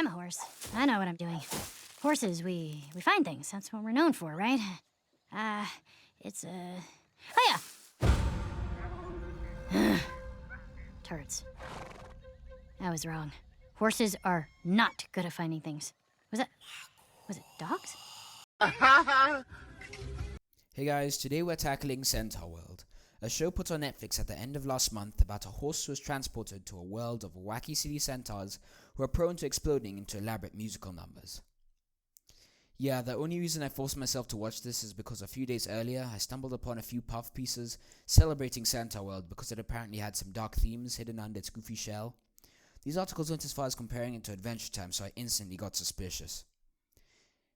I'm a horse. I know what I'm doing. Horses, we find things. That's what we're known for, right? It's, oh yeah! Turds. I was wrong. Horses are not good at finding things. Was it dogs? Hey guys, today we're tackling Centaurworld, a show put on Netflix at the end of last month about a horse who was transported to a world of wacky city centaurs who are prone to exploding into elaborate musical numbers. Yeah, the only reason I forced myself to watch this is because a few days earlier I stumbled upon a few puff pieces celebrating Centaurworld because it apparently had some dark themes hidden under its goofy shell. These articles went as far as comparing it to Adventure Time, so I instantly got suspicious.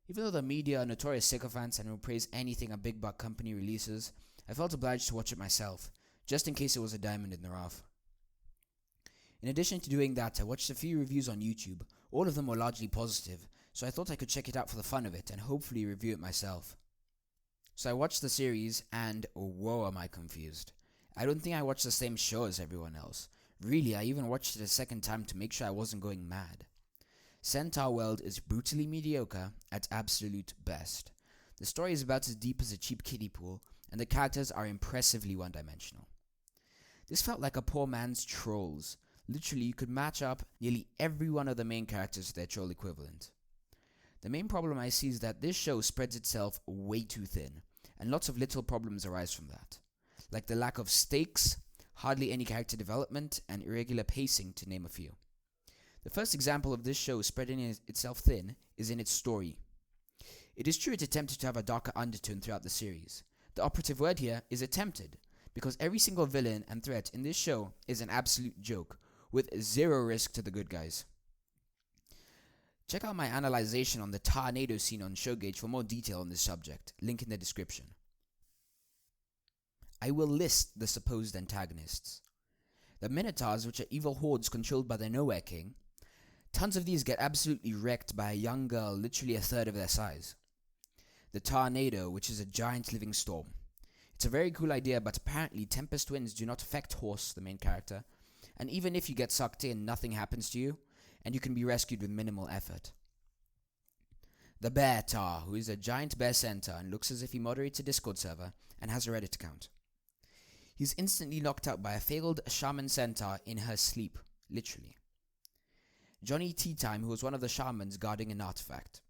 Even though the media are notorious sycophants and will praise anything a big buck company releases, I felt obliged to watch it myself, just in case it was a diamond in the rough. In addition to doing that, I watched a few reviews on YouTube. All of them were largely positive, so I thought I could check it out for the fun of it and hopefully review it myself. So I watched the series and, oh whoa am I confused. I don't think I watched the same show as everyone else. Really, I even watched it a second time to make sure I wasn't going mad. Centaurworld is brutally mediocre at absolute best. The story is about as deep as a cheap kiddie pool, and the characters are impressively one-dimensional. This felt like a poor man's Trolls. Literally, you could match up nearly every one of the main characters to their troll equivalent. The main problem I see is that this show spreads itself way too thin, and lots of little problems arise from that, like the lack of stakes, hardly any character development, and irregular pacing, to name a few. The first example of this show spreading itself thin is in its story. It is true it attempted to have a darker undertone throughout the series. The operative word here is attempted, because every single villain and threat in this show is an absolute joke, with zero risk to the good guys. Check out my analyzation on the tornado scene on Showgage for more detail on this subject, link in the description. I will list the supposed antagonists. The Minotaurs, which are evil hordes controlled by the Nowhere King. Tons of these get absolutely wrecked by a young girl literally a third of their size. The Tornado, which is a giant living storm. It's a very cool idea, but apparently Tempest winds do not affect Horse, the main character, and even if you get sucked in, nothing happens to you, and you can be rescued with minimal effort. The Bear Tar, who is a giant bear centaur and looks as if he moderates a Discord server and has a Reddit account. He's instantly knocked out by a failed shaman centaur in her sleep, literally. Johnny Tea Time, who was one of the shamans guarding an artifact.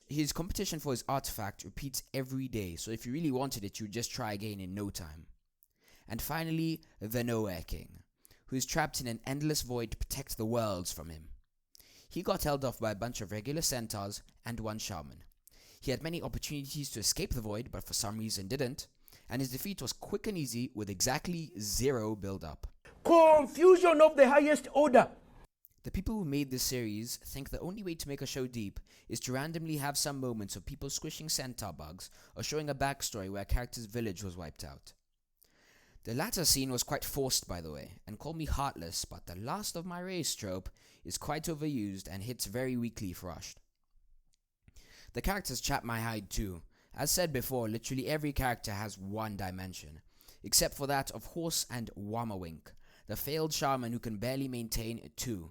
His competition for his artifact repeats every day, so if you really wanted it, you would just try again in no time. And finally, the Nowhere King, who is trapped in an endless void to protect the worlds from him. He got held off by a bunch of regular centaurs and one shaman. He had many opportunities to escape the void, but for some reason didn't, and his defeat was quick and easy with exactly zero build-up. Confusion of the highest order! The people who made this series think the only way to make a show deep is to randomly have some moments of people squishing centaur bugs or showing a backstory where a character's village was wiped out. The latter scene was quite forced, by the way, and call me heartless, but the last of my race trope is quite overused and hits very weakly if rushed. The characters chap my hide too. As said before, literally every character has one dimension, except for that of Horse and Wamawink, the failed shaman who can barely maintain two.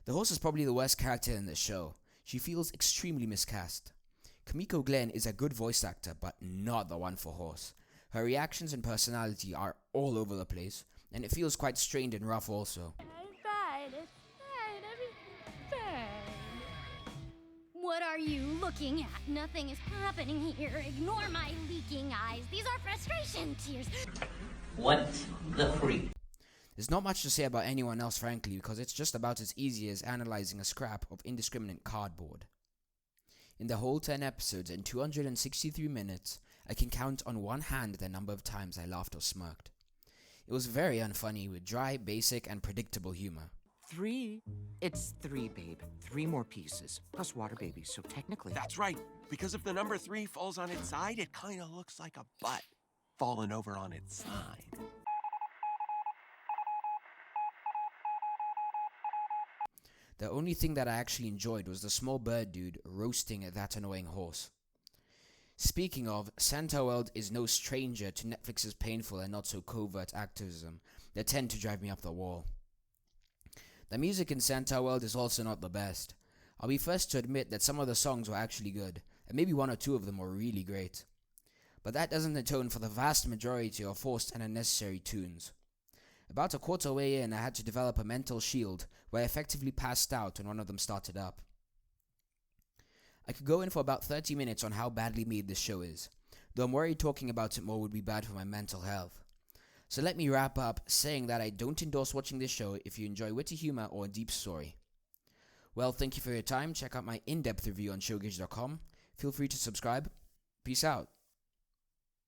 The Horse is probably the worst character in this show. She feels extremely miscast. Kamiko Glenn is a good voice actor, but not the one for Horse. Her reactions and personality are all over the place, and it feels quite strained and rough also. What are you looking at? Nothing is happening here. Ignore my leaking eyes. These are frustration tears. What the freak? There's not much to say about anyone else, frankly, because it's just about as easy as analyzing a scrap of indiscriminate cardboard. In the whole 10 episodes and 263 minutes, I can count on one hand the number of times I laughed or smirked. It was very unfunny, with dry, basic, and predictable humor. 3? It's 3, babe. 3 more pieces, plus water babies, so technically... That's right, because if the number 3 falls on its side, it kind of looks like a butt falling over on its side. The only thing that I actually enjoyed was the small bird dude roasting that annoying horse. Speaking of, Centaurworld is no stranger to Netflix's painful and not so covert activism that tend to drive me up the wall. The music in Centaurworld is also not the best. I'll be first to admit that some of the songs were actually good, and maybe one or two of them were really great. But that doesn't atone for the vast majority of forced and unnecessary tunes. About a quarter way in, I had to develop a mental shield where I effectively passed out when one of them started up. I could go in for about 30 minutes on how badly made this show is, though I'm worried talking about it more would be bad for my mental health. So let me wrap up saying that I don't endorse watching this show if you enjoy witty humor or a deep story. Well, thank you for your time. Check out my in-depth review on showgauge.com. Feel free to subscribe. Peace out.